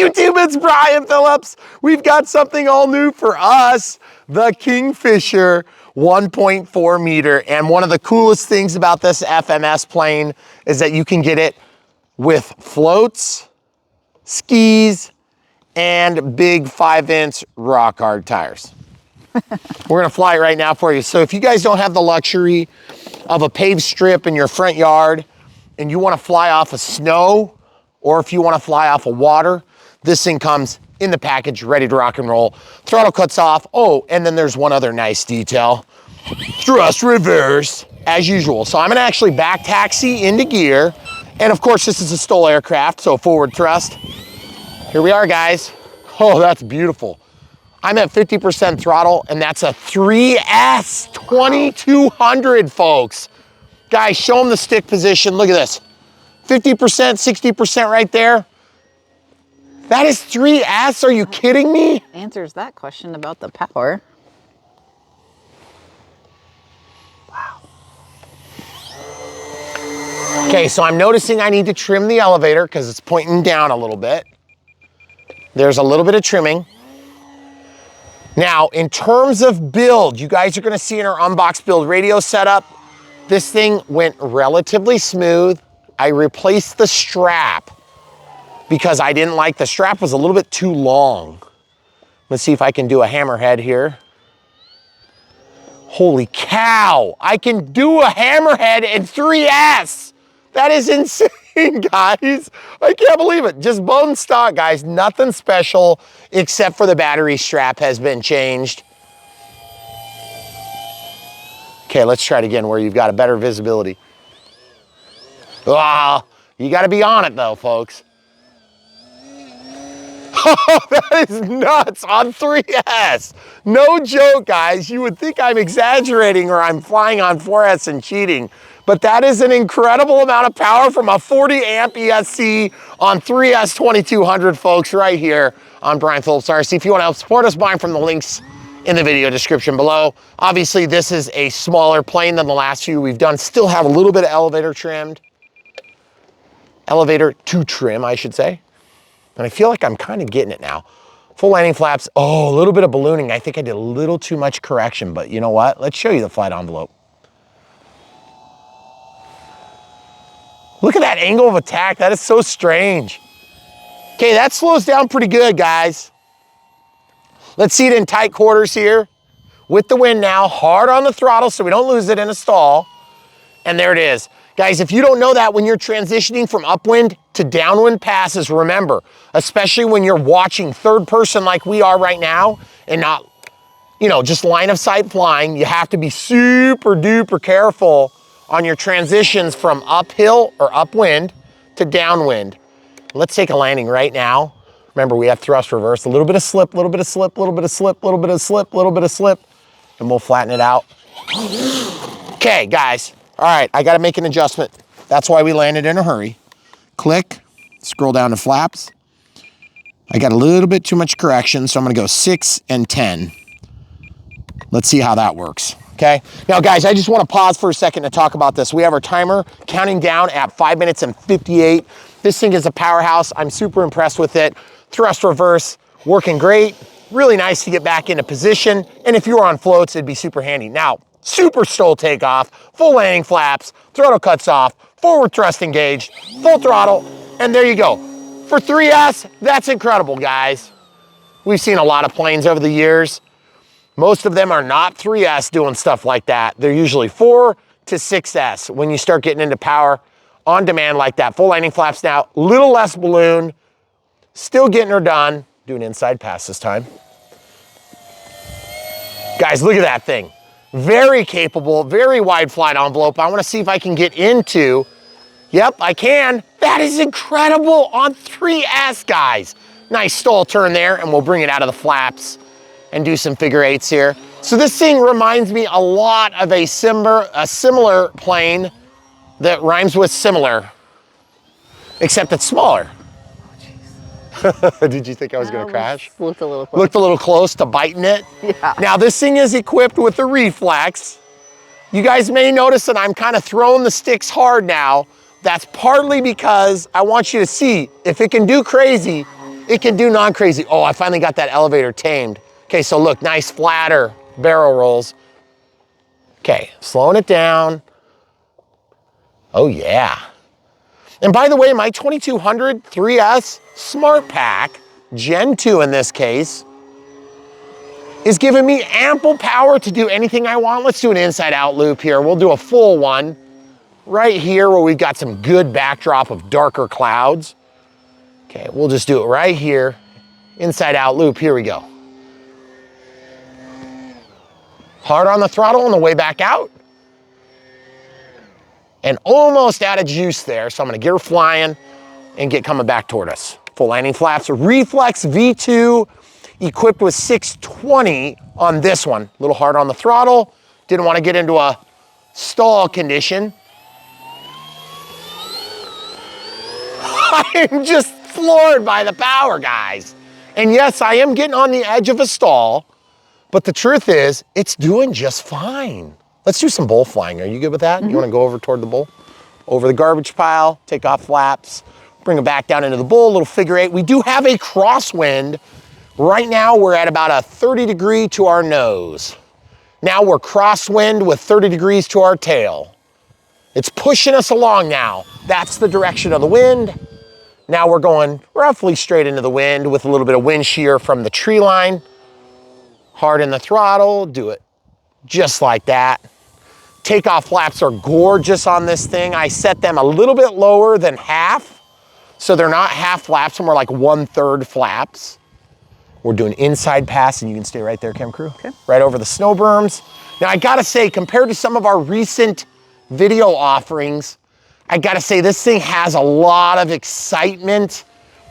YouTube? It's Brian Phillips. We've got something all new for us, the Kingfisher 1.4 meter. And one of the coolest things about this FMS plane is that you can get it with floats, skis, and big 5-inch rock hard tires. We're gonna fly it right now for you. So if you guys don't have the luxury of a paved strip in your front yard and you wanna fly off of snow, or if you wanna fly off of water, this thing comes in the package, ready to rock and roll. Throttle cuts off. Oh, and then there's one other nice detail. Thrust reverse, as usual. So I'm gonna actually back taxi into gear. And of course, this is a STOL aircraft, so forward thrust. Here we are, guys. Oh, that's beautiful. I'm at 50% throttle, and that's a 3S 2200, folks. Guys, show them the stick position. Look at this. 50%, 60% right there. That is 3S, are you kidding me? Answers that question about the power. Wow. Okay, so I'm noticing I need to trim the elevator because it's pointing down a little bit. There's a little bit of trimming. Now, in terms of build, you guys are gonna see in our unbox build radio setup, this thing went relatively smooth. I replaced the strap because I didn't like the strap was a little bit too long. Let's see if I can do a hammerhead here. Holy cow, I can do a hammerhead in 3S. That is insane, guys. I can't believe it. Just bone stock, guys. Nothing special except for the battery strap has been changed. Okay, let's try it again where you've got a better visibility. Ah, you got to be on it though, folks. Oh, that is nuts on 3S. No joke, guys. You would think I'm exaggerating or I'm flying on 4S and cheating, but that is an incredible amount of power from a 40 amp ESC on 3S 2200, folks, right here on Brian Phillips RC. If you want to help support us, buy from the links in the video description below. Obviously, this is a smaller plane than the last few we've done. Still have a little bit of elevator trimmed. Elevator to trim, I should say. And I feel like I'm kind of getting it now. Full landing flaps. Oh, a little bit of ballooning. I think I did a little too much correction, but you know what? Let's show you the flight envelope. Look at that angle of attack. That is so strange. Okay, that slows down pretty good, guys. Let's see it in tight quarters here. With the wind now, hard on the throttle so we don't lose it in a stall. And there it is. Guys, if you don't know that when you're transitioning from upwind to downwind passes, remember, especially when you're watching third person like we are right now and not, you know, just line of sight flying, you have to be super duper careful on your transitions from uphill or upwind to downwind. Let's take a landing right now. Remember, we have thrust reverse, a little bit of slip, a little bit of slip, a little bit of slip, a little bit of slip, a little bit of slip, and we'll flatten it out. Okay, guys. All right, I gotta make an adjustment. That's why we landed in a hurry. Click, scroll down to flaps. I got a little bit too much correction, so I'm gonna go 6 and 10. Let's see how that works, okay? Now guys, I just wanna pause for a second to talk about this. We have our timer counting down at 5 minutes and 58. This thing is a powerhouse. I'm super impressed with it. Thrust reverse, working great. Really nice to get back into position. And if you were on floats, it'd be super handy. Now, super STOL takeoff, full landing flaps, throttle cuts off, forward thrust engaged, full throttle, and there you go. For 3S, that's incredible, guys. We've seen a lot of planes over the years. Most of them are not 3S doing stuff like that. They're usually 4 to 6S when you start getting into power on demand like that. Full landing flaps now, little less balloon, still getting her done. Do an inside pass this time. Guys, look at that thing. Very capable, very wide flight envelope. I wanna see if I can get into, yep, I can. That is incredible on 3S, guys. Nice STOL turn there, and we'll bring it out of the flaps and do some figure eights here. So this thing reminds me a lot of a similar plane that rhymes with similar, except it's smaller. Did you think I was gonna crash? Looked a little close. Looked a little close to biting it. Yeah. Now this thing is equipped with the reflex. You guys may notice that I'm kind of throwing the sticks hard now. That's partly because I want you to see if it can do crazy, It can do non-crazy. Oh, I finally got that elevator tamed. Okay, so look, nice flatter barrel rolls. Okay, slowing it down. Oh yeah. And by the way, my 2200 3S Smart Pack, Gen 2 in this case, is giving me ample power to do anything I want. Let's do an inside out loop here. We'll do a full one right here where we've got some good backdrop of darker clouds. Okay, we'll just do it right here. Inside out loop, here we go. Hard on the throttle on the way back out. And almost out of juice there, so I'm gonna get her flying and get coming back toward us. Full landing flaps, Reflex V2, equipped with 620 on this one. A little hard on the throttle. Didn't want to get into a stall condition. I'm just floored by the power, guys. And yes, I am getting on the edge of a stall, but the truth is, it's doing just fine. Let's do some bowl flying. Are you good with that? You want to go over toward the bowl? Over the garbage pile, take off flaps, bring it back down into the bowl, a little figure eight. We do have a crosswind. Right now, we're at about a 30 degree to our nose. Now we're crosswind with 30 degrees to our tail. It's pushing us along now. That's the direction of the wind. Now we're going roughly straight into the wind with a little bit of wind shear from the tree line. Hard in the throttle, do it just like that. Takeoff flaps are gorgeous on this thing. I set them a little bit lower than half, so they're not half flaps, and more like 1/3 flaps. We're doing inside pass, and you can stay right there, Cam Crew. Okay. Right over the snow berms. Now I gotta say, compared to some of our recent video offerings, I gotta say this thing has a lot of excitement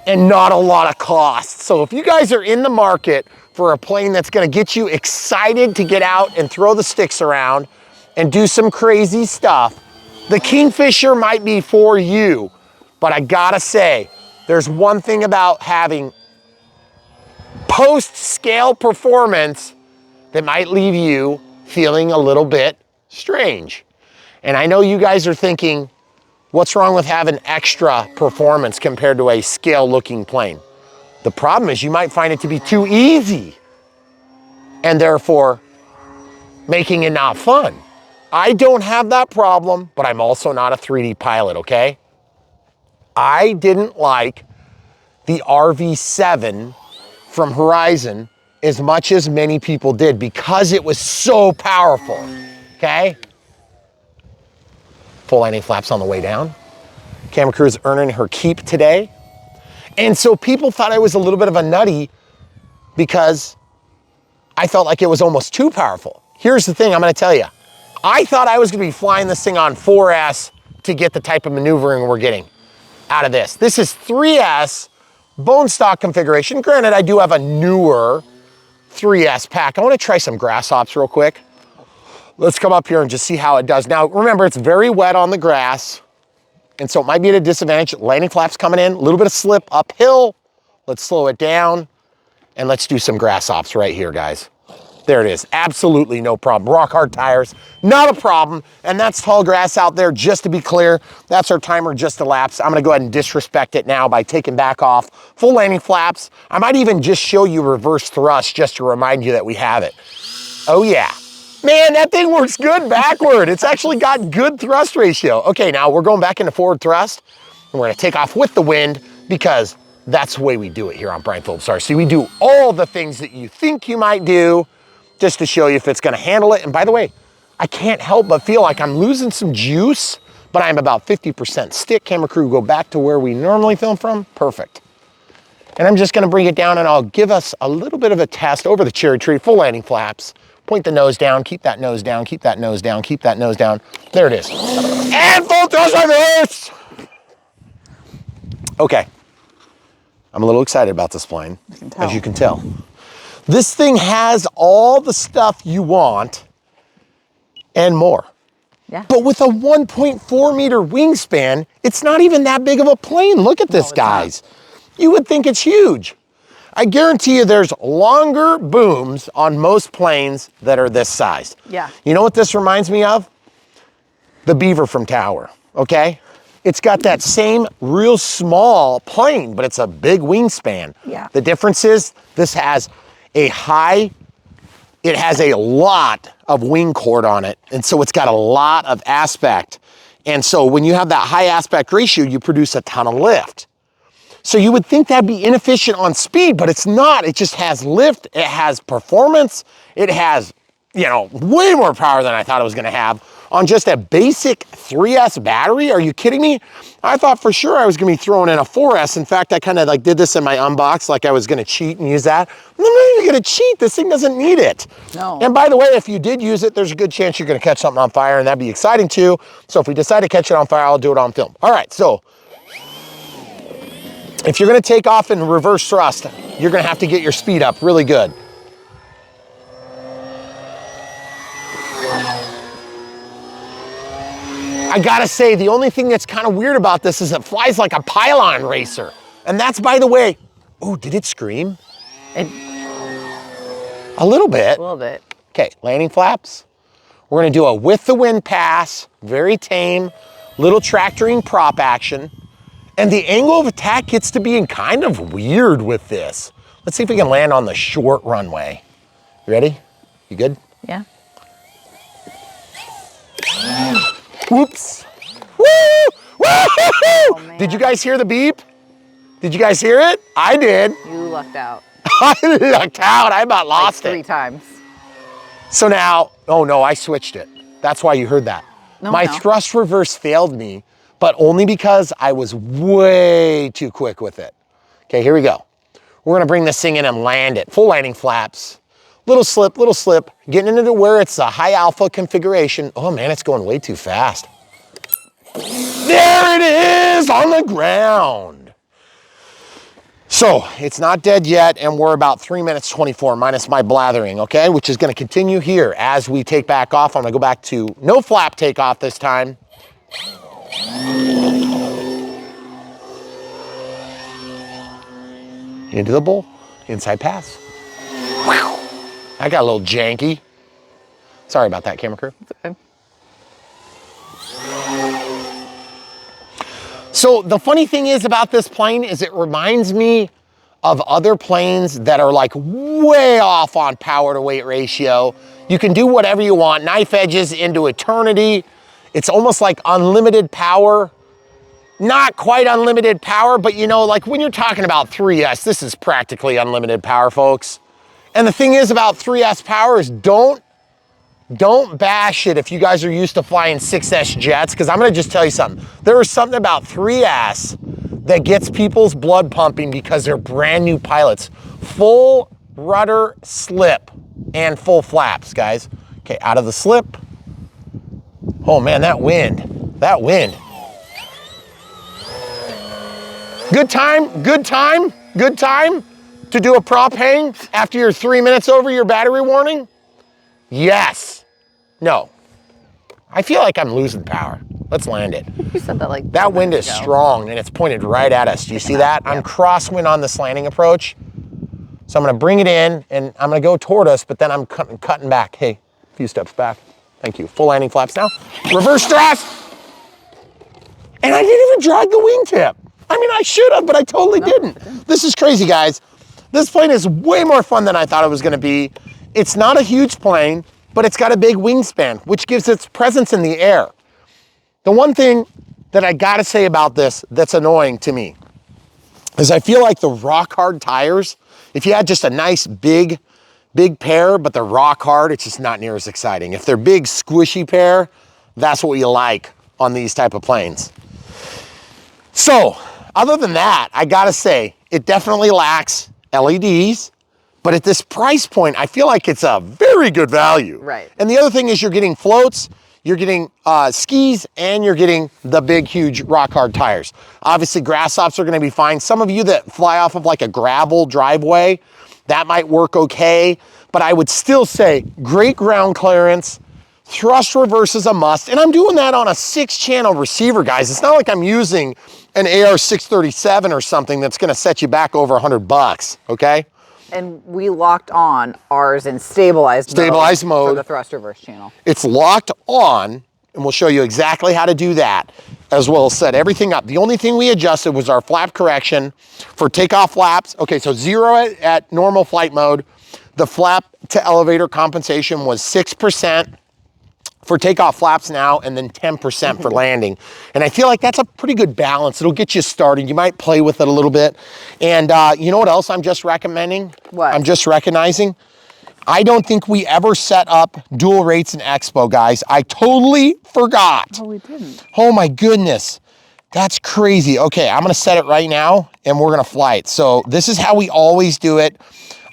and not a lot of cost. So if you guys are in the market for a plane that's gonna get you excited to get out and throw the sticks around and do some crazy stuff, the Kingfisher might be for you. But I gotta say, there's one thing about having post-scale performance that might leave you feeling a little bit strange. And I know you guys are thinking, what's wrong with having extra performance compared to a scale-looking plane? The problem is you might find it to be too easy and therefore making it not fun. I don't have that problem, but I'm also not a 3D pilot, okay? I didn't like the RV7 from Horizon as much as many people did because it was so powerful, okay? Full landing flaps on the way down. Camera crew is earning her keep today. And so people thought I was a little bit of a nutty because I felt like it was almost too powerful. Here's the thing I'm gonna tell you. I thought I was gonna be flying this thing on 4S to get the type of maneuvering we're getting out of this. This is 3S bone stock configuration. Granted, I do have a newer 3S pack. I wanna try some grass hops real quick. Let's come up here and just see how it does. Now, remember, it's very wet on the grass, and so it might be at a disadvantage. Landing flaps coming in, a little bit of slip uphill. Let's slow it down, and let's do some grass hops right here, guys. There it is, absolutely no problem. Rock hard tires, not a problem. And that's tall grass out there, just to be clear. That's our timer just elapsed. I'm gonna go ahead and disrespect it now by taking back off. Full landing flaps. I might even just show you reverse thrust just to remind you that we have it. Oh yeah. Man, that thing works good backward. It's actually got good thrust ratio. Okay, now we're going back into forward thrust, and we're gonna take off with the wind because that's the way we do it here on Brian Phillips RC. We do all the things that you think you might do just to show you if it's gonna handle it. And by the way, I can't help but feel like I'm losing some juice, but I'm about 50% stick. Camera crew, go back to where we normally film from. Perfect. And I'm just gonna bring it down and I'll give us a little bit of a test over the cherry tree, full landing flaps. Point the nose down, keep that nose down, keep that nose down, keep that nose down. There it is. And full thrust reverse! Okay. I'm a little excited about this plane, as you can tell. This thing has all the stuff you want and more. Yeah. But with a 1.4 meter wingspan, it's not even that big of a plane. Look at this, guys. You would think it's huge. I guarantee you there's longer booms on most planes that are this size. Yeah. You know what this reminds me of? The Beaver from Tower, okay? It's got that same real small plane, but it's a big wingspan. Yeah. The difference is this has a it has a lot of wing chord on it. And so it's got a lot of aspect. And so when you have that high aspect ratio, you produce a ton of lift. So you would think that'd be inefficient on speed, but it's not. It just has lift, it has performance, it has, you know, way more power than I thought it was gonna have on just a basic 3S battery. Are you kidding me? I thought for sure I was gonna be throwing in a 4S. In fact, I kind of like did this in my unbox, like I was gonna cheat and use that. I'm not even gonna cheat, this thing doesn't need it. No. And by the way, if you did use it, there's a good chance you're gonna catch something on fire, and that'd be exciting too. So if we decide to catch it on fire, I'll do it on film. All right, so if you're gonna take off in reverse thrust, you're gonna have to get your speed up really good. I gotta say, the only thing that's kind of weird about this is it flies like a pylon racer. And that's, by the way, oh, did it scream? A little bit. little bit. Okay, landing flaps. We're gonna do a with the wind pass, very tame, little tractoring prop action. And the angle of attack gets to being kind of weird with this. Let's see if we can land on the short runway. You ready? You good? Yeah. Whoops. Woo! Woo! Oh, Did you guys hear the beep? Did you guys hear it? I did. You lucked out. I lucked out. I about lost Like 3 it. times. So now, oh no, I switched it. That's why you heard that. No, My no. thrust reverse failed me, but only because I was way too quick with it. Okay, here we go. We're gonna bring this thing in and land it. Full landing flaps. Little slip, getting into where it's a high alpha configuration. Oh man, it's going way too fast. There it is on the ground. So it's not dead yet, and we're about 3 minutes 24 minus my blathering, okay? Which is gonna continue here as we take back off. I'm gonna go back to no flap takeoff this time. Into the bowl, inside pass. Whew. I got a little janky. Sorry about that, camera crew. It's okay. So the funny thing is about this plane is it reminds me of other planes that are like way off on power to weight ratio. You can do whatever you want, knife edges into eternity. It's almost like unlimited power. Not quite unlimited power, but you know, like when you're talking about 3S, this is practically unlimited power, folks. And the thing is about 3S power is don't bash it if you guys are used to flying 6S jets, because I'm gonna just tell you something. There is something about 3S that gets people's blood pumping because they're brand new pilots. Full rudder slip and full flaps, guys. Okay, out of the slip. Oh man, that wind. Good time to do a prop hang after you're 3 minutes over your battery warning? Yes. No. I feel like I'm losing power. Let's land it. You said that like That 2 wind is minutes ago. strong and it's pointed right at us. Do you see that? I'm crosswind on this landing approach. So I'm gonna bring it in and I'm gonna go toward us, but then I'm cutting back. Hey, a few steps back. Thank you. Full landing flaps now. Reverse thrust. And I didn't even drag the wingtip. I mean, I should have, but I totally didn't. This is crazy, guys. This plane is way more fun than I thought it was gonna be. It's not a huge plane, but it's got a big wingspan, which gives its presence in the air. The one thing that I gotta say about this that's annoying to me is I feel like the rock hard tires, if you had just a nice big pair, but they're rock hard, it's just not near as exciting. If they're big squishy pair, that's what you like on these type of planes. So, other than that, I gotta say, it definitely lacks LEDs, but at this price point, I feel like it's a very good value. Right. And the other thing is you're getting floats, you're getting skis, and you're getting the big, huge rock hard tires. Obviously, grass tops are gonna be fine. Some of you that fly off of like a gravel driveway, that might work okay, but I would still say great ground clearance, thrust reverse is a must, and I'm doing that on a 6-channel receiver, guys. It's not like I'm using an AR637 or something that's gonna set you back over $100, okay? And we locked on ours in stabilized mode for the thrust reverse channel. It's locked on, and we'll show you exactly how to do that. as well as set everything up. The only thing we adjusted was our flap correction for takeoff flaps. Okay, so 0 at normal flight mode. The flap to elevator compensation was 6% for takeoff flaps now, and then 10% for landing. And I feel like that's a pretty good balance. It'll get you started. You might play with it a little bit. And you know what else I'm just recommending? What? I'm just recognizing. I don't think we ever set up dual rates in Expo, guys. I totally forgot. Oh, we didn't. Oh my goodness. That's crazy. Okay, I'm gonna set it right now and we're gonna fly it. So this is how we always do it.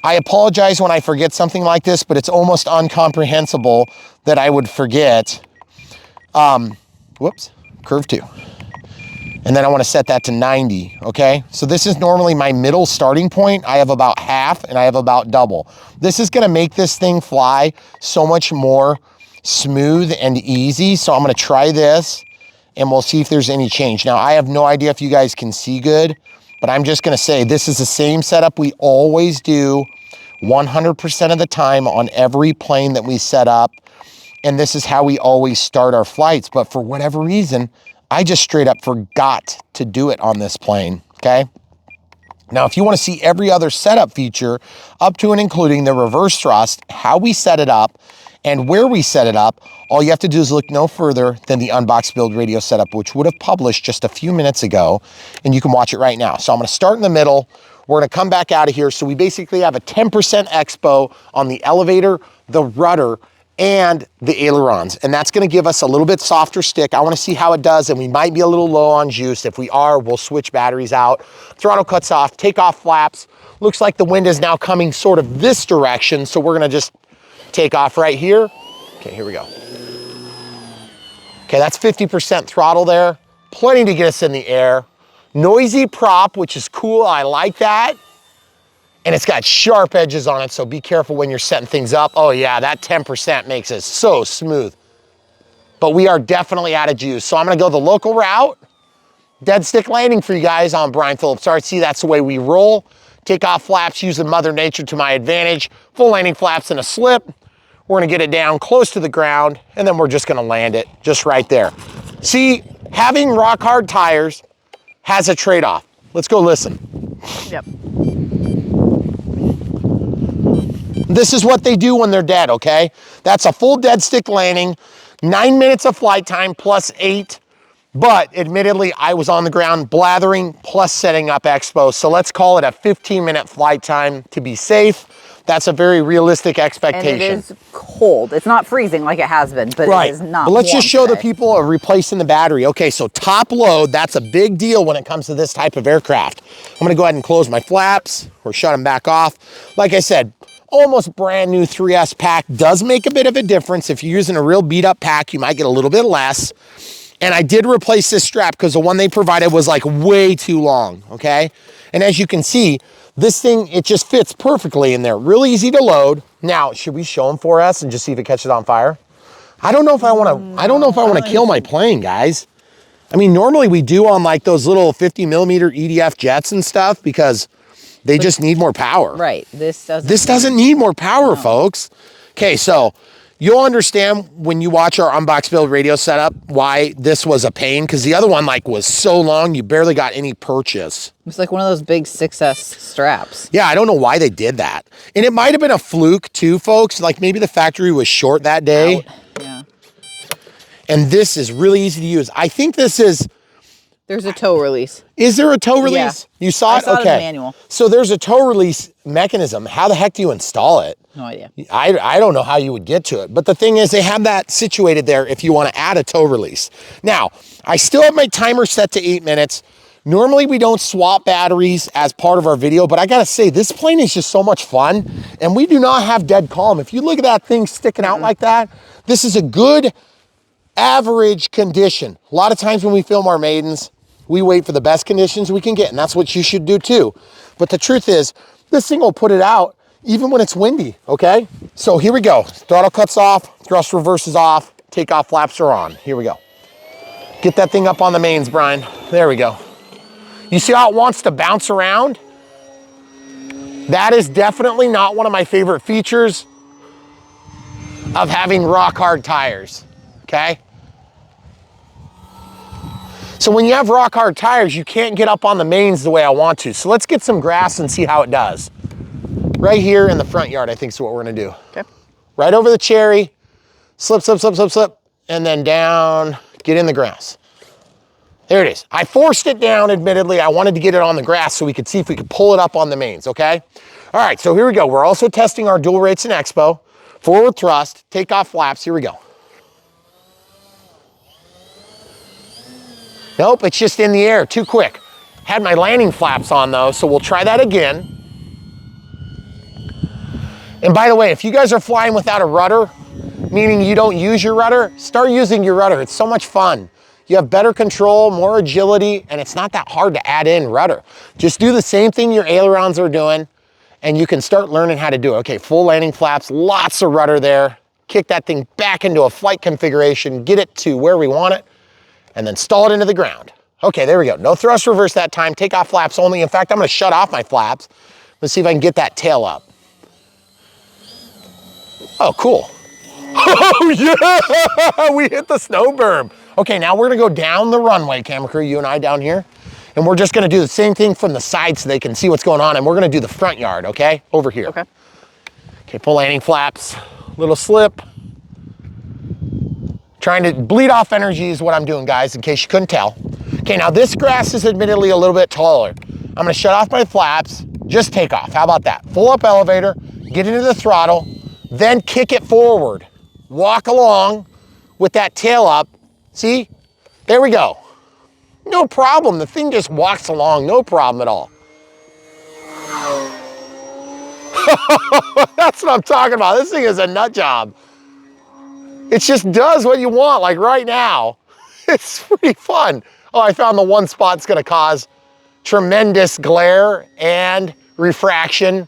I apologize when I forget something like this, but it's almost incomprehensible that I would forget. Whoops, curve 2. And then I wanna set that to 90, okay? So this is normally my middle starting point. I have about half and I have about double. This is gonna make this thing fly so much more smooth and easy. So I'm gonna try this and we'll see if there's any change. Now, I have no idea if you guys can see good, but I'm just gonna say this is the same setup we always do 100% of the time on every plane that we set up. And this is how we always start our flights. But for whatever reason, I just straight up forgot to do it on this plane, okay? Now, if you wanna see every other setup feature up to and including the reverse thrust, how we set it up, and where we set it up, all you have to do is look no further than the Unbox Build Radio setup, which would have published just a few minutes ago, and you can watch it right now. So I'm gonna start in the middle. We're gonna come back out of here. So we basically have a 10% expo on the elevator, the rudder, and the ailerons. And that's gonna give us a little bit softer stick. I wanna see how it does, and we might be a little low on juice. If we are, we'll switch batteries out. Throttle cuts off, take off flaps. Looks like the wind is now coming sort of this direction, so we're gonna just take off right here. Okay, here we go. Okay, that's 50% throttle there. Plenty to get us in the air. Noisy prop, which is cool, I like that. And it's got sharp edges on it, so be careful when you're setting things up. Oh yeah, that 10% makes it so smooth. But we are definitely out of juice. So I'm gonna go the local route. Dead stick landing for you guys on Brian Phillips RC. That's the way we roll. Take off flaps using Mother Nature to my advantage. Full landing flaps in a slip. We're gonna get it down close to the ground, and then we're just gonna land it just right there. See, having rock hard tires has a trade-off. Let's go listen. Yep. This is what they do when they're dead, okay? That's a full dead stick landing, 9 minutes of flight time plus 8. But admittedly, I was on the ground blathering plus setting up Expo. So let's call it a 15-minute flight time to be safe. That's a very realistic expectation. And it is cold. It's not freezing like it has been, but right. It is not But let's just show today. the people of replacing the battery. Okay, so top load, that's a big deal when it comes to this type of aircraft. I'm gonna go ahead and close my flaps or shut them back off. Like I said, almost brand new 3S pack does make a bit of a difference. If you're using a real beat up pack, you might get a little bit less. And I did replace this strap because the one they provided was like way too long, okay? And as you can see, this thing, it just fits perfectly in there. Really easy to load. Now, should we show them for us and just see if it catches on fire? I don't know if I wanna kill my plane, guys. I mean, normally we do on like those little 50mm EDF jets and stuff because they just need more power. Right, this doesn't need more power, folks. Okay, so you'll understand when you watch our Unbox Build Radio setup why this was a pain, because the other one like was so long you barely got any purchase. It's like one of those big 6S straps. Yeah, I don't know why they did that. And it might have been a fluke too, folks. Like maybe the factory was short that day. Yeah. And this is really easy to use. I think this is... There's a tow release. Is there a tow release? Yeah. You saw it? I saw it in the manual. So there's a tow release mechanism. How the heck do you install it? No idea. I don't know how you would get to it. But the thing is, they have that situated there if you want to add a tow release. Now, I still have my timer set to 8 minutes. Normally, we don't swap batteries as part of our video, but I got to say, this plane is just so much fun. And we do not have dead calm. If you look at that thing sticking out like that, this is a good average condition. A lot of times when we film our maidens, we wait for the best conditions we can get, and that's what you should do too. But the truth is, this thing will put it out even when it's windy, okay? So here we go. Throttle cuts off, thrust reverses off, takeoff flaps are on. Here we go. Get that thing up on the mains, Brian. There we go. You see how it wants to bounce around? That is definitely not one of my favorite features of having rock hard tires, okay? So when you have rock hard tires, you can't get up on the mains the way I want to. So let's get some grass and see how it does. Right here in the front yard, I think is what we're gonna do. Okay. Right over the cherry, slip, slip, slip, slip, slip, and then down, get in the grass. There it is. I forced it down, admittedly. I wanted to get it on the grass so we could see if we could pull it up on the mains, okay? All right, so here we go. We're also testing our dual rates in Expo. Forward thrust, take off flaps, here we go. Nope, it's just in the air, too quick. Had my landing flaps on though, so we'll try that again. And by the way, if you guys are flying without a rudder, meaning you don't use your rudder, start using your rudder. It's so much fun. You have better control, more agility, and it's not that hard to add in rudder. Just do the same thing your ailerons are doing, and you can start learning how to do it. Okay, full landing flaps, lots of rudder there. Kick that thing back into a flight configuration, get it to where we want it, and then stall it into the ground. Okay, there we go. No thrust reverse that time. Take off flaps only. In fact, I'm gonna shut off my flaps. Let's see if I can get that tail up. Oh, cool. Oh, yeah, we hit the snow berm. Okay, now we're gonna go down the runway, camera crew, you and I down here, and we're just gonna do the same thing from the side so they can see what's going on, and we're gonna do the front yard, okay? Over here. Okay. Okay, full landing flaps, little slip. Trying to bleed off energy is what I'm doing, guys, in case you couldn't tell. Okay, now this grass is admittedly a little bit taller. I'm gonna shut off my flaps, just take off. How about that? Full up elevator, get into the throttle, then kick it forward. Walk along with that tail up. See? There we go. No problem. The thing just walks along, no problem at all. That's what I'm talking about. This thing is a nut job. It just does what you want, like right now. It's pretty fun. Oh, I found the one spot that's gonna cause tremendous glare and refraction.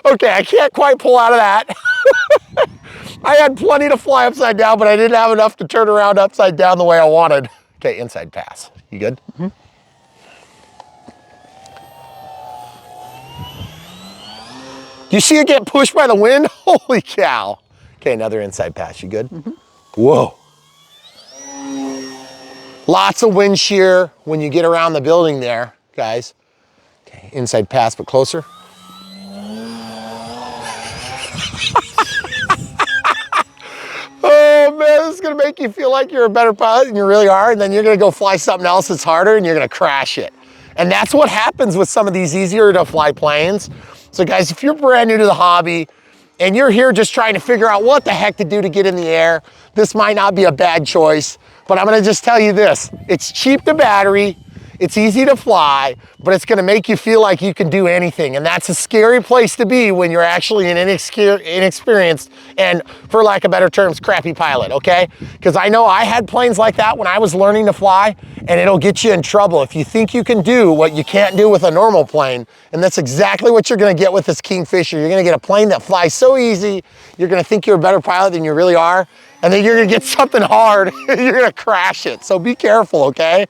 Okay, I can't quite pull out of that. I had plenty to fly upside down, but I didn't have enough to turn around upside down the way I wanted. Okay, inside pass. You good? Mm-hmm. You see it get pushed by the wind? Holy cow. Okay, another inside pass. You good? Mm-hmm. Whoa. Lots of wind shear when you get around the building there, guys. Okay, inside pass, but closer. Oh man, this is gonna make you feel like you're a better pilot than you really are, and then you're gonna go fly something else that's harder and you're gonna crash it. And that's what happens with some of these easier to fly planes. So guys, if you're brand new to the hobby and you're here just trying to figure out what the heck to do to get in the air, this might not be a bad choice, but I'm gonna just tell you this. It's cheap to battery, it's easy to fly, but it's gonna make you feel like you can do anything. And that's a scary place to be when you're actually an inexperienced and, for lack of better terms, crappy pilot, okay? Because I know I had planes like that when I was learning to fly, and it'll get you in trouble if you think you can do what you can't do with a normal plane. And that's exactly what you're gonna get with this Kingfisher. You're gonna get a plane that flies so easy, you're gonna think you're a better pilot than you really are, and then you're gonna get something hard, and you're gonna crash it. So be careful, okay?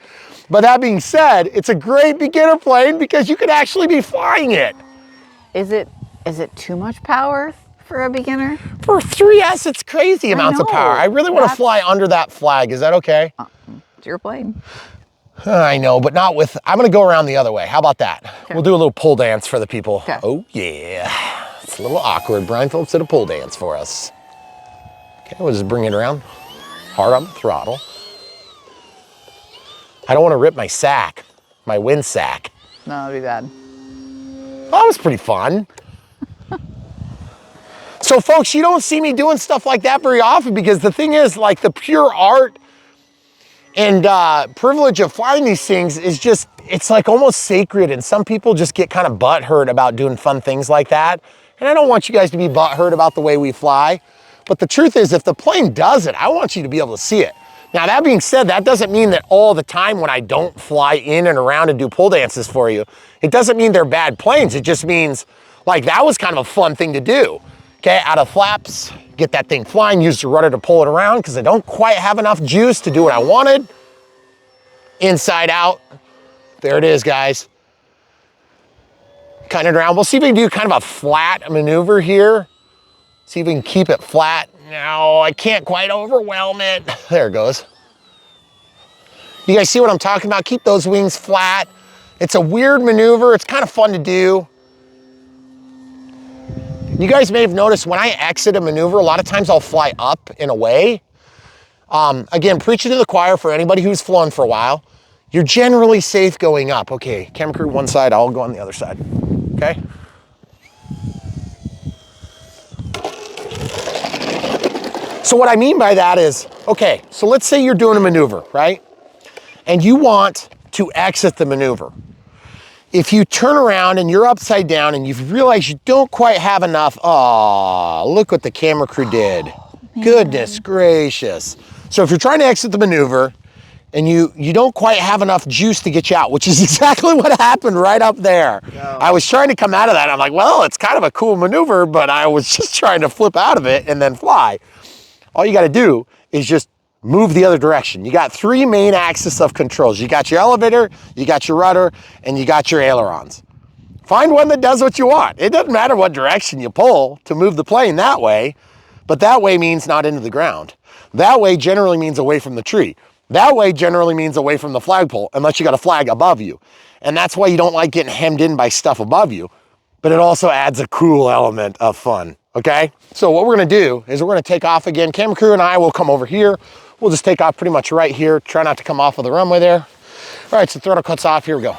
But that being said, it's a great beginner plane because you could actually be flying it. Is it too much power for a beginner? For 3S, it's crazy amounts of power. I really want to fly under that flag. Is that okay? It's your plane. I know, but not with, I'm gonna go around the other way. How about that? Okay. We'll do a little pole dance for the people. Okay. Oh yeah, it's a little awkward. Brian Phillips did a pole dance for us. Okay, we'll just bring it around. Hard on the throttle. I don't want to rip my sack, my wind sack. No, that'd be bad. That was pretty fun. So folks, you don't see me doing stuff like that very often because the thing is, like, the pure art and privilege of flying these things is just, it's like almost sacred, and some people just get kind of butthurt about doing fun things like that. And I don't want you guys to be butthurt about the way we fly, but the truth is, if the plane does it, I want you to be able to see it. Now, that being said, that doesn't mean that all the time when I don't fly in and around and do pole dances for you, it doesn't mean they're bad planes. It just means, like, that was kind of a fun thing to do. Okay, out of flaps, get that thing flying, use the rudder to pull it around because I don't quite have enough juice to do what I wanted. Inside out, there it is, guys. Kind of around. We'll see if we can do kind of a flat maneuver here. See if we can keep it flat. No, I can't quite overwhelm it. There it goes. You guys see what I'm talking about? Keep those wings flat. It's a weird maneuver. It's kind of fun to do. You guys may have noticed when I exit a maneuver, a lot of times I'll fly up and away. Again, preaching to the choir for anybody who's flown for a while. You're generally safe going up. Okay, camera crew one side, I'll go on the other side, okay? So what I mean by that is, okay, so let's say you're doing a maneuver, right? And you want to exit the maneuver. If you turn around and you're upside down and you've realized you don't quite have enough, oh, look what the camera crew did. Goodness gracious. So if you're trying to exit the maneuver and you don't quite have enough juice to get you out, which is exactly what happened right up there. No. I was trying to come out of that. I'm like, well, it's kind of a cool maneuver, but I was just trying to flip out of it and then fly. All you got to do is just move the other direction. You got 3 main axes of controls. You got your elevator, you got your rudder, and you got your ailerons. Find one that does what you want. It doesn't matter what direction you pull to move the plane that way, but that way means not into the ground. That way generally means away from the tree. That way generally means away from the flagpole, unless you got a flag above you. And that's why you don't like getting hemmed in by stuff above you, but it also adds a cool element of fun, okay? So what we're gonna do is we're gonna take off again. Camera crew and I will come over here. We'll just take off pretty much right here. Try not to come off of the runway there. All right, so throttle cuts off. Here we go.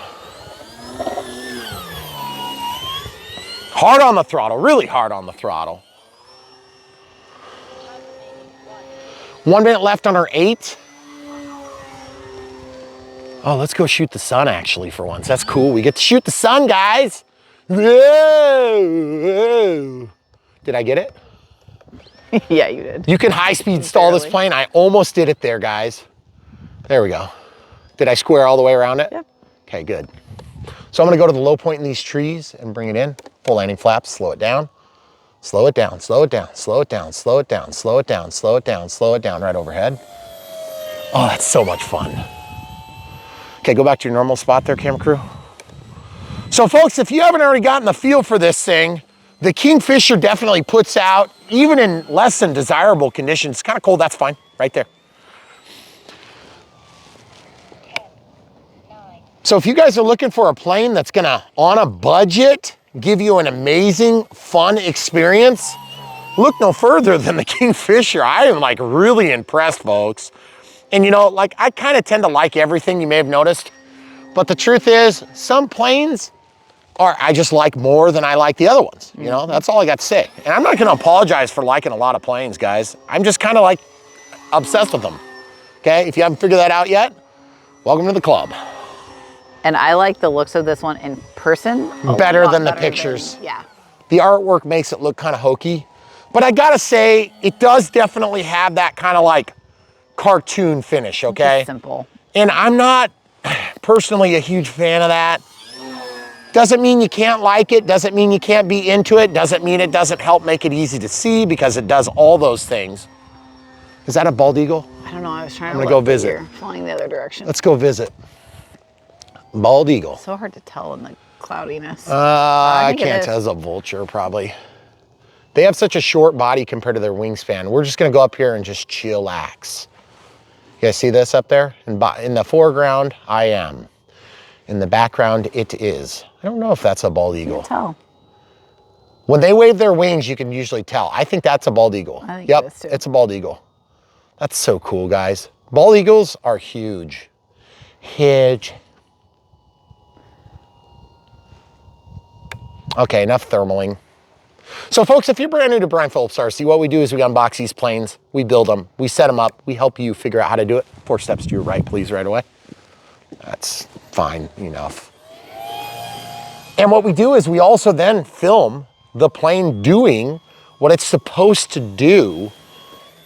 Hard on the throttle, really hard on the throttle. 1 minute left on our 8. Oh, let's go shoot the sun actually for once. That's cool. We get to shoot the sun, guys. Whoa, whoa. Did I get it? Yeah, you did. You can high-speed stall this plane. I almost did it there, guys. There we go. Did I square all the way around it? Yep. Okay, good. So I'm gonna go to the low point in these trees and bring it in. Full landing flaps, slow it down. Slow it down, slow it down, slow it down, slow it down, slow it down, slow it down, slow it down, right overhead. Oh, that's so much fun. Okay, go back to your normal spot there, camera crew. So folks, if you haven't already gotten the feel for this thing, the Kingfisher definitely puts out, even in less than desirable conditions, it's kind of cold, that's fine, right there. So if you guys are looking for a plane that's gonna, on a budget, give you an amazing, fun experience, look no further than the Kingfisher. I am like really impressed, folks. And you know, like I kind of tend to like everything, you may have noticed, but the truth is, some planes I just like more than I like the other ones. You know, that's all I got to say. And I'm not gonna apologize for liking a lot of planes, guys. I'm just kind of like obsessed with them. Okay, if you haven't figured that out yet, welcome to the club. And I like the looks of this one in person. Better than the pictures. Yeah. The artwork makes it look kind of hokey. But I gotta say, it does definitely have that kind of like cartoon finish, okay? Just simple. And I'm not personally a huge fan of that. Doesn't mean you can't like it, doesn't mean you can't be into it, doesn't mean it doesn't help make it easy to see, because it does all those things. Is that a bald eagle? I don't know, I was trying I'm to gonna go visit. You're flying the other direction. Let's go visit. Bald eagle. So hard to tell in the cloudiness. I can't tell. It's a vulture, probably. They have such a short body compared to their wingspan. We're just gonna go up here and just chillax. You guys see this up there? In the foreground, I am. In the background, it is. I don't know if that's a bald eagle. You can tell. When they wave their wings, you can usually tell. I think that's a bald eagle. I think yep, it is too. It's a bald eagle. That's so cool, guys. Bald eagles are huge. Huge. Okay, enough thermaling. So folks, if you're brand new to Brian Phillips RC, what we do is we unbox these planes, we build them, we set them up, we help you figure out how to do it. 4 steps to your right, please, right away. That's fine enough. And what we do is we also then film the plane doing what it's supposed to do,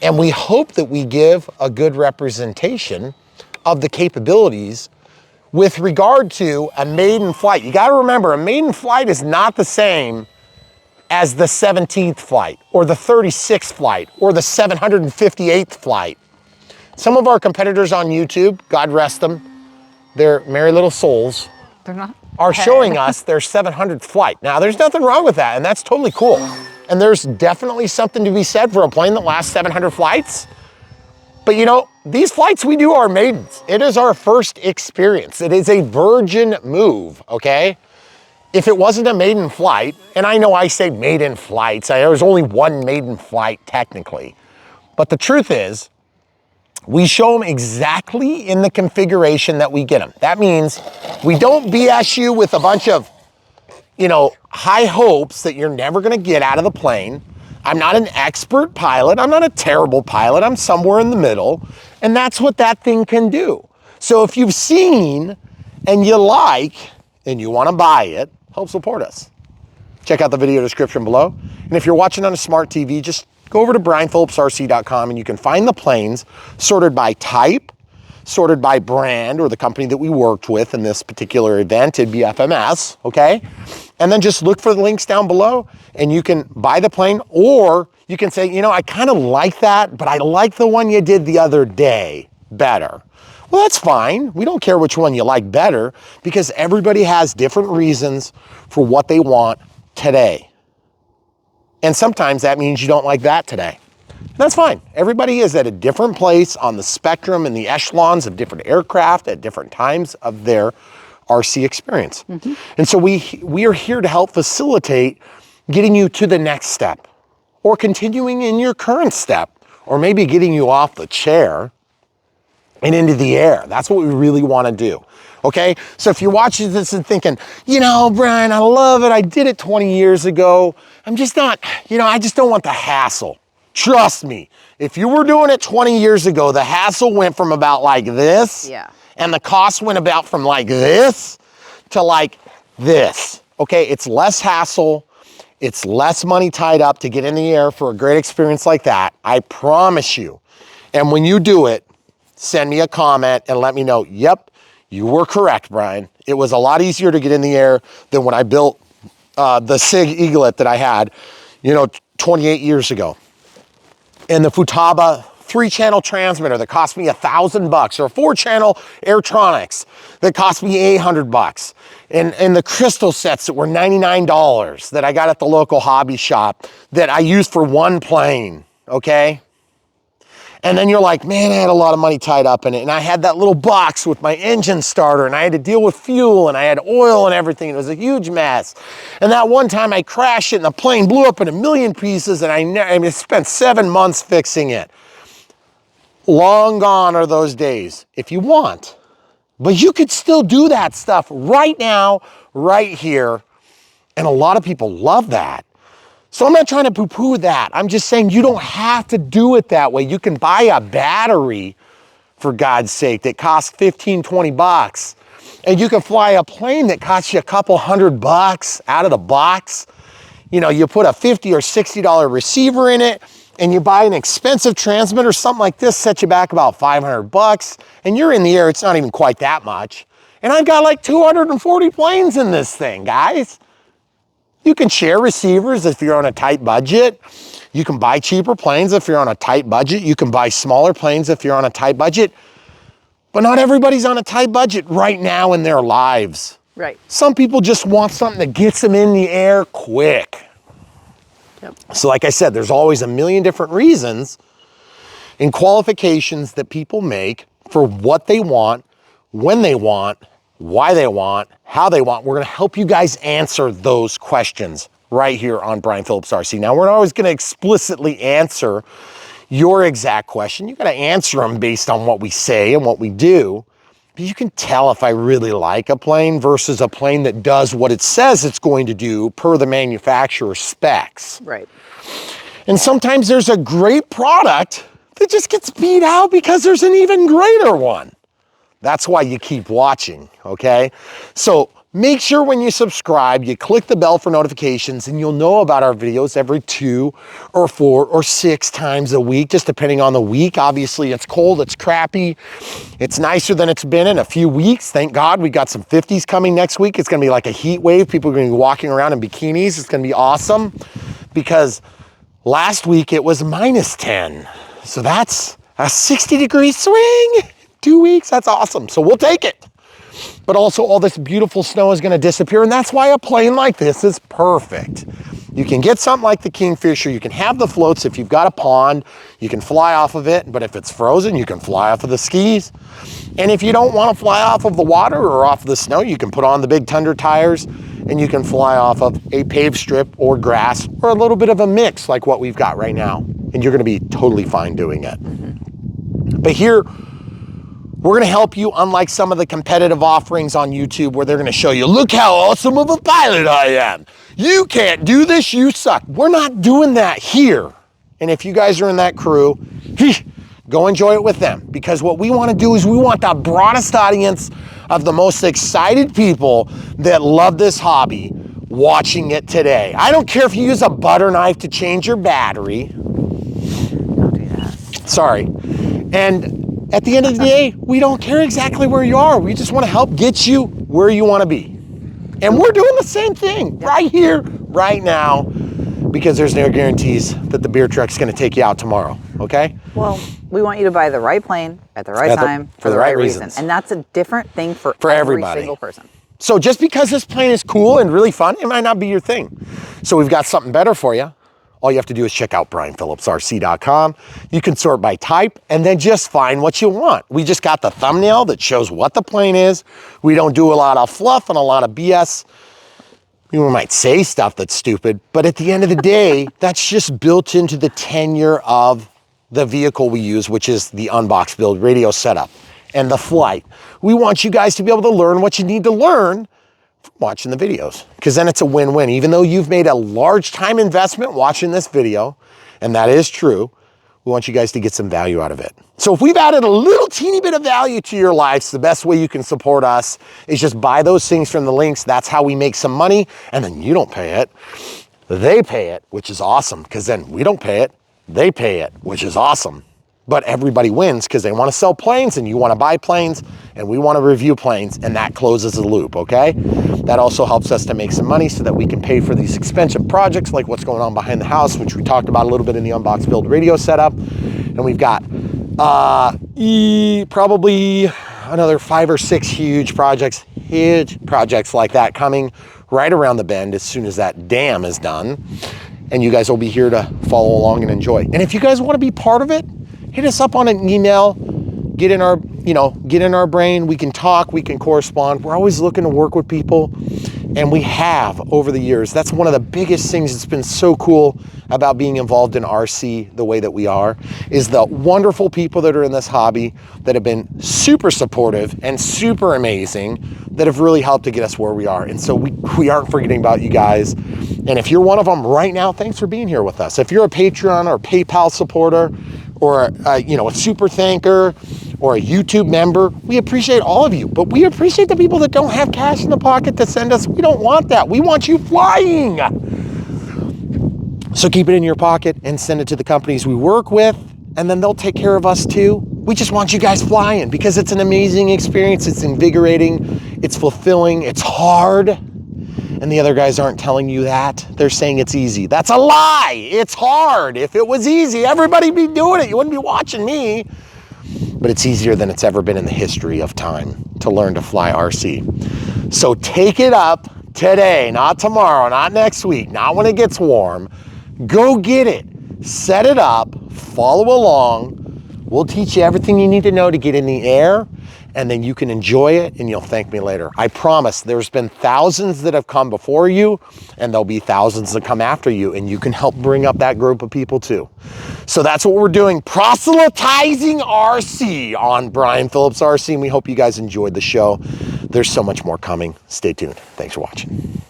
and we hope that we give a good representation of the capabilities with regard to a maiden flight. You gotta remember, a maiden flight is not the same as the 17th flight, or the 36th flight, or the 758th flight. Some of our competitors on YouTube, God rest them, they're merry little souls, They're not are showing us their 700th flight. Now, there's nothing wrong with that, and that's totally cool. And there's definitely something to be said for a plane that lasts 700 flights. But you know, these flights we do are maidens. It is our first experience. It is a virgin move, okay? If it wasn't a maiden flight, and I know I say maiden flights, there's only one maiden flight technically. But the truth is, we show them exactly in the configuration that we get them. That means we don't BS you with a bunch of, you know, high hopes that you're never gonna get out of the plane. I'm not an expert pilot. I'm not a terrible pilot. I'm somewhere in the middle. And that's what that thing can do. So if you've seen and you like and you want to buy it, help support us. Check out the video description below. And if you're watching on a smart TV, just go over to brianphillipsrc.com and you can find the planes sorted by type, sorted by brand or the company that we worked with in this particular event. It'd be FMS, okay? And then just look for the links down below and you can buy the plane, or you can say, you know, I kind of like that, but I like the one you did the other day better. Well, that's fine. We don't care which one you like better because everybody has different reasons for what they want today. And sometimes that means you don't like that today. That's fine. Everybody is at a different place on the spectrum and the echelons of different aircraft at different times of their RC experience. And so we are here to help facilitate getting you to the next step or continuing in your current step or maybe getting you off the chair and into the air. That's what we really want to do. Okay, so if you're watching this and thinking, you know, Brian, I love it. I did it 20 years ago. I'm just not, you know, I just don't want the hassle. Trust me, if you were doing it 20 years ago, the hassle went from about like this. Yeah. And the cost went about from like this to like this. Okay, it's less hassle. It's less money tied up to get in the air for a great experience like that. I promise you. And when you do it, send me a comment and let me know, yep, you were correct, Brian. It was a lot easier to get in the air than when I built the SIG Eaglet that I had, you know, 28 years ago. And the Futaba 3-channel transmitter that cost me $1,000, or a 4-channel Airtronics that cost me $800, and the crystal sets that were $99 that I got at the local hobby shop that I used for one plane, okay? And then you're like, man, I had a lot of money tied up in it. And I had that little box with my engine starter and I had to deal with fuel and I had oil and everything. It was a huge mess. And that one time I crashed it and the plane blew up in a million pieces and I spent 7 months fixing it. Long gone are those days, if you want. But you could still do that stuff right now, right here. And a lot of people love that. So I'm not trying to poo-poo that. I'm just saying you don't have to do it that way. You can buy a battery, for God's sake, that costs 15, 20 bucks. And you can fly a plane that costs you a couple $100 out of the box. You know, you put a $50 or $60 receiver in it and you buy an expensive transmitter, something like this, set you back about 500 bucks, and you're in the air. It's not even quite that much. And I've got like 240 planes in this thing, guys. You can share receivers if you're on a tight budget. You can buy cheaper planes if you're on a tight budget. You can buy smaller planes if you're on a tight budget. But not everybody's on a tight budget right now in their lives. Right. Some people just want something that gets them in the air quick. Yep. So like I said, there's always a million different reasons and qualifications that people make for what they want, when they want, why they want, how they want. We're gonna help you guys answer those questions right here on Brian Phillips RC. Now, we're not always gonna explicitly answer your exact question. You gotta answer them based on what we say and what we do. But you can tell if I really like a plane versus a plane that does what it says it's going to do per the manufacturer's specs. Right. And sometimes there's a great product that just gets beat out because there's an even greater one. That's why you keep watching, okay? So make sure when you subscribe, you click the bell for notifications and you'll know about our videos every 2 or 4 or 6 times a week, just depending on the week. Obviously, it's cold, it's crappy. It's nicer than it's been in a few weeks. Thank God we got some 50s coming next week. It's gonna be like a heat wave. People are gonna be walking around in bikinis. It's gonna be awesome because last week it was -10. So that's a 60-degree swing. 2 weeks, that's awesome. So we'll take it. But also all this beautiful snow is gonna disappear, and that's why a plane like this is perfect. You can get something like the Kingfisher. You can have the floats. If you've got a pond, you can fly off of it. But if it's frozen, you can fly off of the skis. And if you don't want to fly off of the water or off of the snow, you can put on the big Tundra tires and you can fly off of a paved strip or grass or a little bit of a mix like what we've got right now. And you're going to be totally fine doing it. But here, we're going to help you, unlike some of the competitive offerings on YouTube where they're going to show you, look how awesome of a pilot I am. You can't do this, you suck. We're not doing that here. And if you guys are in that crew, go enjoy it with them. Because what we want to do is we want the broadest audience of the most excited people that love this hobby watching it today. I don't care if you use a butter knife to change your battery. Don't do that. Sorry. And at the end of the day, we don't care exactly where you are. We just want to help get you where you want to be. And we're doing the same thing right here, right now, because there's no guarantees that the beer truck's going to take you out tomorrow, okay? Well, we want you to buy the right plane at the right time for the right reasons. And that's a different thing for everybody. Every single person. So just because this plane is cool and really fun, it might not be your thing. So we've got something better for you. All you have to do is check out BrianPhillipsRC.com. You can sort by type and then just find what you want. We just got the thumbnail that shows what the plane is. We don't do a lot of fluff and a lot of BS. We might say stuff that's stupid, but at the end of the day, that's just built into the tenure of the vehicle we use, which is the unbox build radio setup and the flight. We want you guys to be able to learn what you need to learn from watching the videos, because then it's a win-win. Even though you've made a large time investment watching this video, and that is true, we want you guys to get some value out of it. So if we've added a little teeny bit of value to your lives, the best way you can support us is just buy those things from the links. That's how we make some money, and then you don't pay it. They pay it, which is awesome, because then we don't pay it. They pay it, which is awesome. But everybody wins because they want to sell planes and you want to buy planes and we want to review planes, and that closes the loop, okay? That also helps us to make some money so that we can pay for these expensive projects like what's going on behind the house, which we talked about a little bit in the unbox build radio setup. And we've got probably another 5 or 6 huge projects like that coming right around the bend as soon as that dam is done. And you guys will be here to follow along and enjoy. And if you guys want to be part of it, hit us up on an email, get in our brain. We can talk, we can correspond. We're always looking to work with people, and we have over the years. That's one of the biggest things that's been so cool about being involved in RC the way that we are, is the wonderful people that are in this hobby that have been super supportive and super amazing, that have really helped to get us where we are. And so we aren't forgetting about you guys. And if you're one of them right now, thanks for being here with us. If you're a Patreon or PayPal supporter, or a super thanker, or a YouTube member, we appreciate all of you. But we appreciate the people that don't have cash in the pocket to send us. We don't want that. We want you flying. So keep it in your pocket and send it to the companies we work with, and then they'll take care of us too. We just want you guys flying because it's an amazing experience. It's invigorating, it's fulfilling, it's hard. And the other guys aren't telling you that. They're saying it's easy. That's a lie. It's hard. If it was easy, everybody'd be doing it. You wouldn't be watching me. But it's easier than it's ever been in the history of time to learn to fly RC. So take it up today, not tomorrow, not next week, not when it gets warm. Go get it. Set it up. Follow along. We'll teach you everything you need to know to get in the air, and then you can enjoy it and you'll thank me later. I promise. There's been thousands that have come before you, and there'll be thousands that come after you, and you can help bring up that group of people too. So that's what we're doing, proselytizing RC on Brian Phillips RC, and we hope you guys enjoyed the show. There's so much more coming. Stay tuned. Thanks for watching.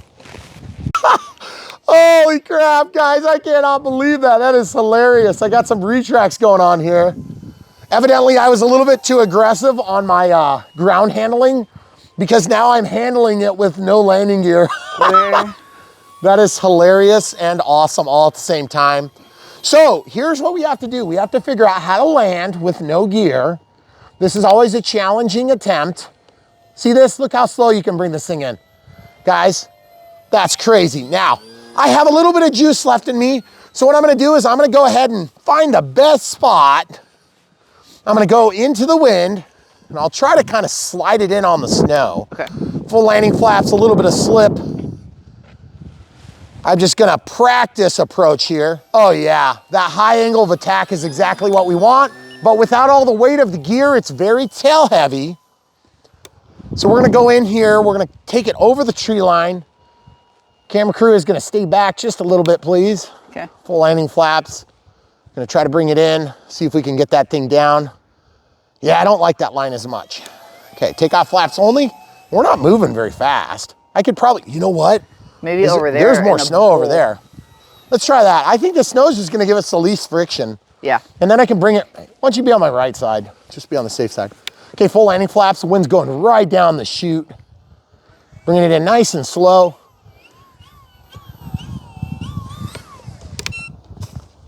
Holy crap, guys, I cannot believe that. That is hilarious. I got some retracts going on here. Evidently, I was a little bit too aggressive on my ground handling, because now I'm handling it with no landing gear. That is hilarious and awesome all at the same time. So here's what we have to do. We have to figure out how to land with no gear. This is always a challenging attempt. See this? Look how slow you can bring this thing in. Guys, that's crazy. Now, I have a little bit of juice left in me. So what I'm gonna do is I'm gonna go ahead and find the best spot. I'm gonna go into the wind, and I'll try to kind of slide it in on the snow. Okay. Full landing flaps, a little bit of slip. I'm just gonna practice approach here. Oh yeah, that high angle of attack is exactly what we want, but without all the weight of the gear, it's very tail heavy. So we're gonna go in here, we're gonna take it over the tree line. Camera crew is gonna stay back just a little bit, please. Okay. Full landing flaps. Gonna try to bring it in, see if we can get that thing down. Yeah, I don't like that line as much. Okay, take off flaps only. We're not moving very fast. I could probably, you know what? Maybe over there. There's more snow over there. Let's try that. I think the snow is just gonna give us the least friction. Yeah. And then I can bring it, why don't you be on my right side? Just be on the safe side. Okay, full landing flaps. The wind's going right down the chute. Bringing it in nice and slow.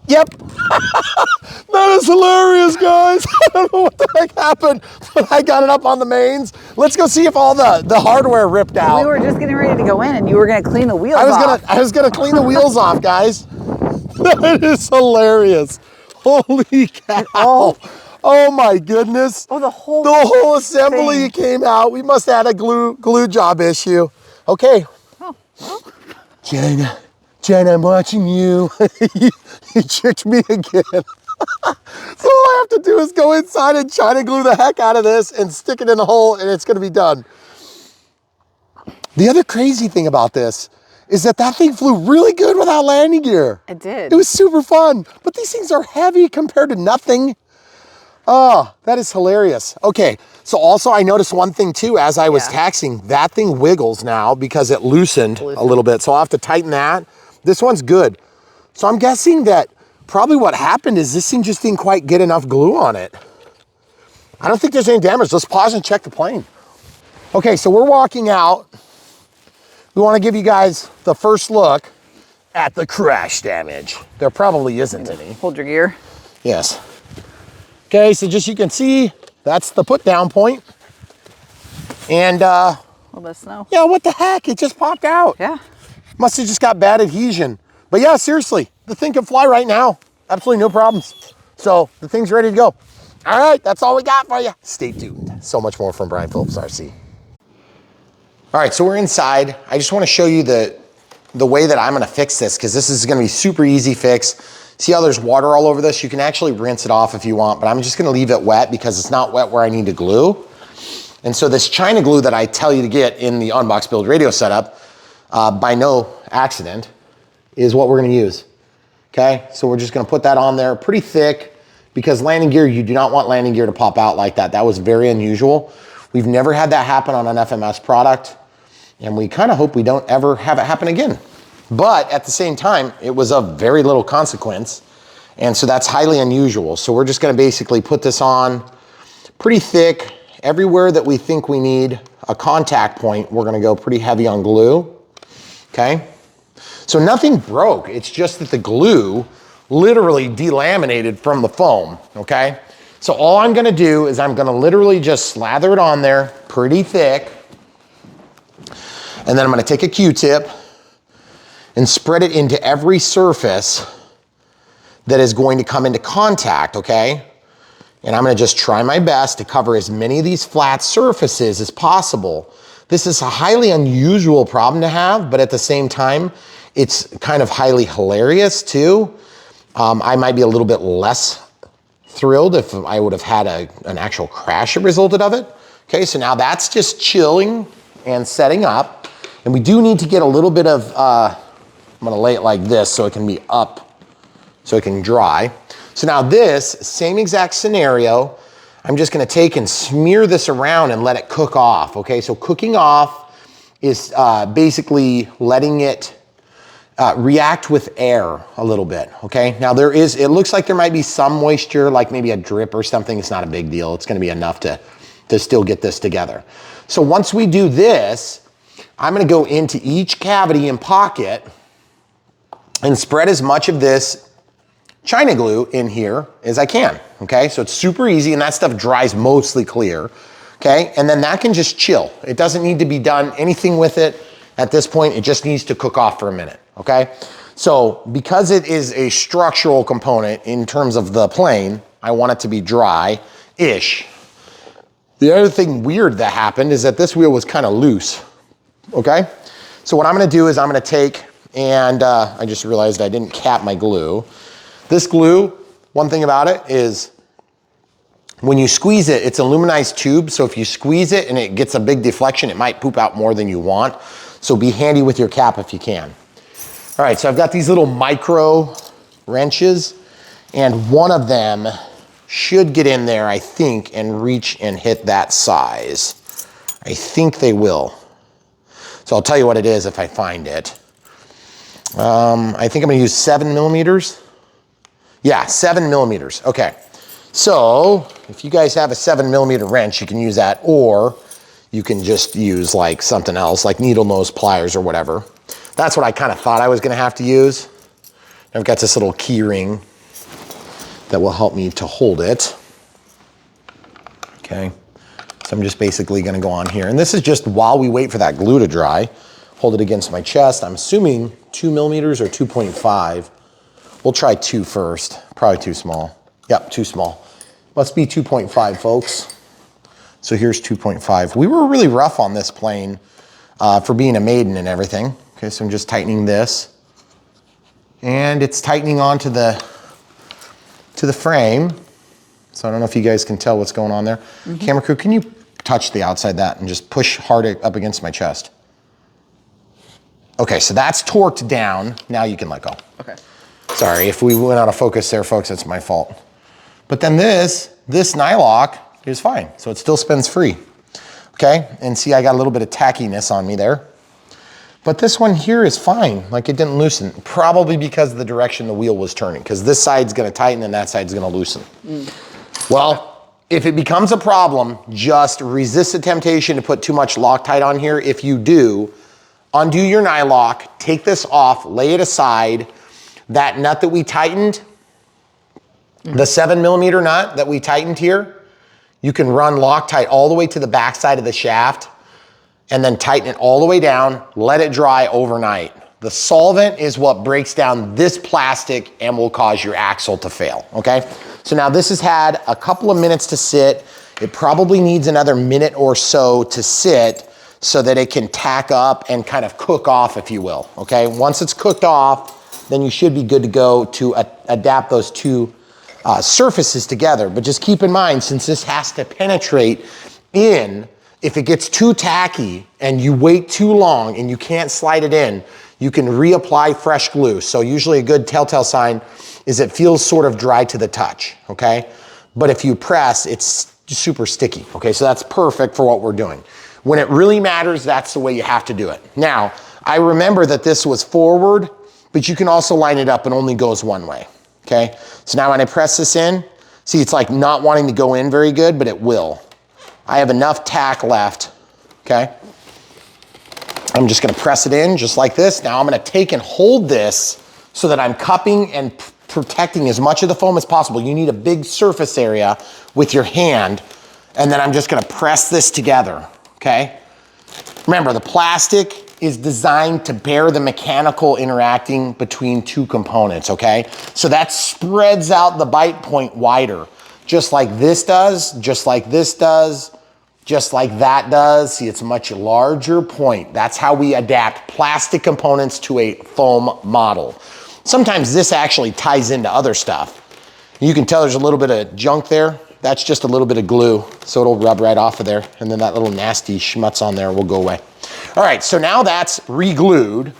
Yep. That is hilarious, guys. I don't know what the heck happened, but I got it up on the mains. Let's go see if all the hardware ripped out. We were just getting ready to go in and you were gonna clean the wheels off. I was gonna clean the wheels off, guys. That is hilarious. Holy cow. Oh my goodness. Oh, the whole assembly thing came out. We must have had a glue job issue. Okay. Oh, well. Jen, I'm watching you. You tricked me again. So all I have to do is go inside and China glue the heck out of this and stick it in the hole and it's gonna be done. The other crazy thing about this is that thing flew really good without landing gear. It did. It was super fun, but these things are heavy compared to nothing. Oh, that is hilarious. Okay, so also I noticed one thing too, as I was taxing, that thing wiggles now because it loosened a little bit. So I'll have to tighten that. This one's good. So I'm guessing that probably what happened is this thing just didn't quite get enough glue on it. I don't think there's any damage. Let's pause and check the plane. Okay, so we're walking out. We want to give you guys the first look at the crash damage. There probably isn't any. Hold your gear. Yes. Okay, so just you can see, that's the put down point. And a little bit of snow. Yeah, what the heck? It just popped out. Yeah. Must have just got bad adhesion. But yeah, seriously, the thing can fly right now. Absolutely no problems. So the thing's ready to go. All right, that's all we got for you. Stay tuned. So much more from Brian Phillips, RC. All right, so we're inside. I just want to show you the way that I'm gonna fix this because this is gonna be super easy fix. See how there's water all over this? You can actually rinse it off if you want, but I'm just gonna leave it wet because it's not wet where I need to glue. And so this China glue that I tell you to get in the Unbox Build radio setup, by no accident, is what we're gonna use, okay? So we're just gonna put that on there pretty thick because landing gear, you do not want landing gear to pop out like that. That was very unusual. We've never had that happen on an FMS product, and we kind of hope we don't ever have it happen again. But at the same time, it was of very little consequence, and so that's highly unusual. So we're just gonna basically put this on pretty thick. Everywhere that we think we need a contact point, we're gonna go pretty heavy on glue, okay? So nothing broke, it's just that the glue literally delaminated from the foam, okay? So all I'm gonna do is I'm gonna literally just slather it on there pretty thick, and then I'm gonna take a Q-tip and spread it into every surface that is going to come into contact, okay? And I'm gonna just try my best to cover as many of these flat surfaces as possible. This is a highly unusual problem to have, but at the same time, it's kind of highly hilarious too. I might be a little bit less thrilled if I would have had an actual crash that resulted of it. Okay, so now that's just chilling and setting up. And we do need to get a little bit of, I'm gonna lay it like this so it can be up, so it can dry. So now this, same exact scenario, I'm just gonna take and smear this around and let it cook off, okay? So cooking off is basically letting it react with air a little bit, okay? Now it looks like there might be some moisture, like maybe a drip or something. It's not a big deal. It's gonna be enough to still get this together. So once we do this, I'm gonna go into each cavity and pocket and spread as much of this China glue in here as I can, okay? So it's super easy and that stuff dries mostly clear, okay? And then that can just chill. It doesn't need to be done anything with it at this point. It just needs to cook off for a minute, okay? So because it is a structural component in terms of the plane, I want it to be dry-ish. The other thing weird that happened is that this wheel was kind of loose, okay? So what I'm gonna do is I'm gonna take And I just realized I didn't cap my glue. This glue, one thing about it is when you squeeze it, it's an aluminized tube. So if you squeeze it and it gets a big deflection, it might poop out more than you want. So be handy with your cap if you can. All right, so I've got these little micro wrenches, and one of them should get in there, I think, and reach and hit that size. I think they will. So I'll tell you what it is if I find it. I think I'm gonna use 7 millimeters. Yeah, 7 millimeters, okay. So if you guys have a 7 millimeter wrench, you can use that, or you can just use like something else, like needle nose pliers or whatever. That's what I kind of thought I was gonna have to use. I've got this little key ring that will help me to hold it. Okay, so I'm just basically gonna go on here. And this is just while we wait for that glue to dry. Hold it against my chest. I'm assuming 2 millimeters or 2.5. We'll try 2 first, probably too small. Yep, too small. Must be 2.5, folks. So here's 2.5. We were really rough on this plane for being a Maiden and everything. Okay, so I'm just tightening this. And it's tightening onto the frame. So I don't know if you guys can tell what's going on there. Camera crew, can you touch the outside of that and just push hard up against my chest? Okay, so that's torqued down. Now you can let go. Okay. Sorry, if we went out of focus there, folks, it's my fault. But then this nylock is fine. So it still spins free. Okay, and see, I got a little bit of tackiness on me there. But this one here is fine, like it didn't loosen. Probably because of the direction the wheel was turning, because this side's gonna tighten and that side's gonna loosen. Well, if it becomes a problem, just resist the temptation to put too much Loctite on here. If you do, undo your nylock, take this off, lay it aside. That nut that we tightened, the 7 millimeter nut that we tightened here, you can run Loctite all the way to the back side of the shaft and then tighten it all the way down, let it dry overnight. The solvent is what breaks down this plastic and will cause your axle to fail, okay? So now this has had a couple of minutes to sit. It probably needs another minute or so to sit so that it can tack up and kind of cook off, if you will, okay? Once it's cooked off, then you should be good to go to adapt those two surfaces together. But just keep in mind, since this has to penetrate in, if it gets too tacky and you wait too long and you can't slide it in, you can reapply fresh glue. So usually a good telltale sign is it feels sort of dry to the touch, okay? But if you press, it's super sticky, okay? So that's perfect for what we're doing. When it really matters, that's the way you have to do it. Now, I remember that this was forward, but you can also line it up and only goes one way, okay? So now when I press this in, see, it's like not wanting to go in very good, but it will. I have enough tack left, okay? I'm just gonna press it in just like this. Now I'm gonna take and hold this so that I'm cupping and protecting as much of the foam as possible. You need a big surface area with your hand, and then I'm just gonna press this together, okay? Remember, the plastic is designed to bear the mechanical interacting between two components, okay? So that spreads out the bite point wider, just like this does, just like this does, just like that does. See, it's a much larger point. That's how we adapt plastic components to a foam model. Sometimes this actually ties into other stuff. You can tell there's a little bit of junk there. That's just a little bit of glue, so it'll rub right off of there, and then that little nasty schmutz on there will go away. All right, so now that's re-glued,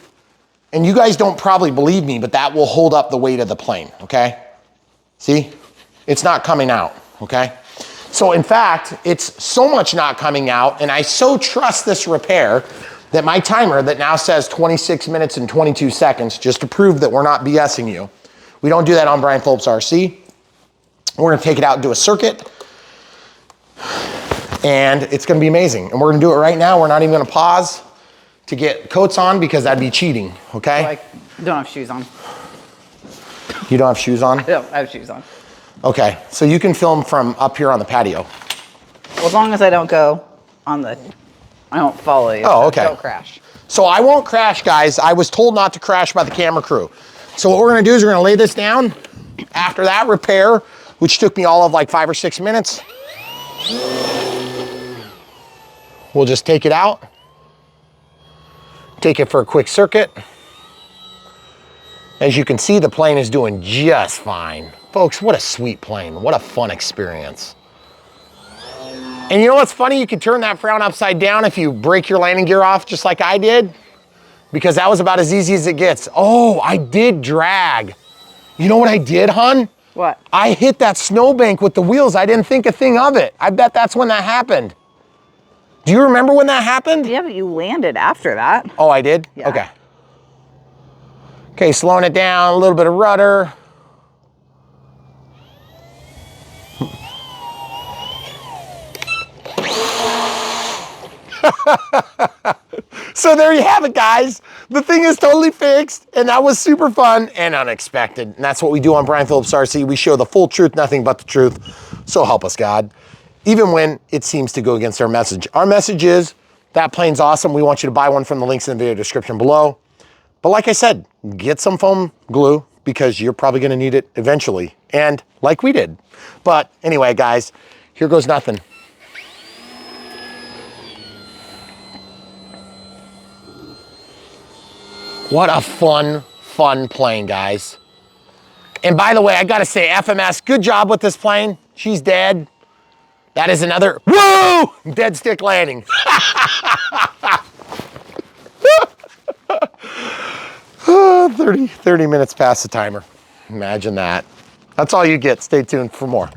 and you guys don't probably believe me, but that will hold up the weight of the plane, okay? See? It's not coming out, okay? So in fact, it's so much not coming out, and I so trust this repair that my timer that now says 26 minutes and 22 seconds, just to prove that we're not BSing you. We don't do that on Brian Phillips RC. We're gonna take it out and do a circuit, and it's gonna be amazing. And we're gonna do it right now. We're not even gonna pause to get coats on because that'd be cheating, okay? I don't have shoes on. You don't have shoes on? No, I have shoes on. Okay, so you can film from up here on the patio. Well, as long as I don't go on the, I don't follow you. Oh, okay. Don't crash. So I won't crash, guys. I was told not to crash by the camera crew. So what we're gonna do is we're gonna lay this down. After that repair, which took me all of like 5 or 6 minutes, we'll just take it out, take it for a quick circuit, As you can see, the plane is doing just fine. Folks, what a sweet plane. What a fun experience. And you know what's funny? You can turn that frown upside down if you break your landing gear off just like I did, because that was about as easy as it gets. Oh, I did drag. You know what I did, hun? What? I hit that snowbank with the wheels. I didn't think a thing of it. I bet that's when that happened. Do you remember when that happened? Yeah, but you landed after that. Oh, I did? Yeah. Okay. Okay, slowing it down, a little bit of rudder. So there you have it, guys. The thing is totally fixed, and that was super fun and unexpected. And that's what we do on Brian Phillips RC. We show the full truth, nothing but the truth. So help us God. Even when it seems to go against our message. Our message is, that plane's awesome. We want you to buy one from the links in the video description below. But like I said, get some foam glue because you're probably gonna need it eventually. And like we did. But anyway, guys, here goes nothing. What a fun plane, guys. And by the way, I gotta say, FMS, good job with this plane. She's dead. That is another, whoa, dead stick landing. 30 minutes past the timer. Imagine that. That's all you get. Stay tuned for more.